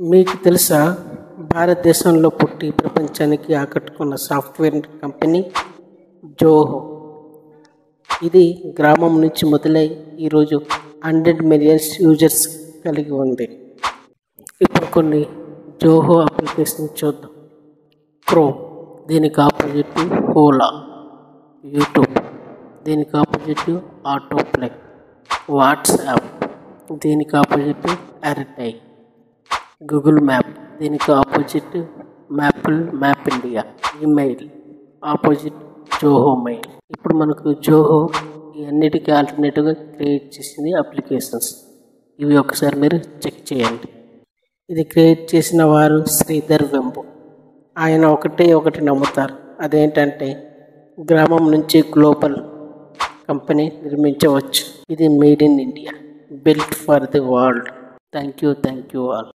మీకు తెలుసా, భారతదేశంలో పుట్టి ప్రపంచానికి ఆకట్టుకున్న సాఫ్ట్వేర్ కంపెనీ జోహో. ఇది గ్రామం నుంచి మొదలై ఈరోజు 100 మిలియన్స్ యూజర్స్ కలిగి ఉంది. ఇప్పుడు కొన్ని జోహో అప్లికేషన్ చూద్దాం. క్రోమ్, దీనికి ఆపోజిట్ ఓలా. యూట్యూబ్, దీనికి ఆపోజిట్ ఆటోప్లే. వాట్సాప్, దీనికి ఆపోజిట్ ఎయిర్టెల్. గూగుల్ మ్యాప్, దీనికి opposite map India. Email opposite Zoho mail. ఇప్పుడు మనకు జోహో ఈ అన్నిటికీ ఆల్టర్నేటివ్గా క్రియేట్ చేసింది అప్లికేషన్స్. ఇవి ఒకసారి మీరు చెక్ చేయండి. ఇది క్రియేట్ చేసిన వారు శ్రీధర్ వెంబు. ఆయన ఒకటి నమ్ముతారు, అదేంటంటే గ్రామం నుంచి గ్లోబల్ కంపెనీ నిర్మించవచ్చు. ఇది made in India, built for the world. Thank you all.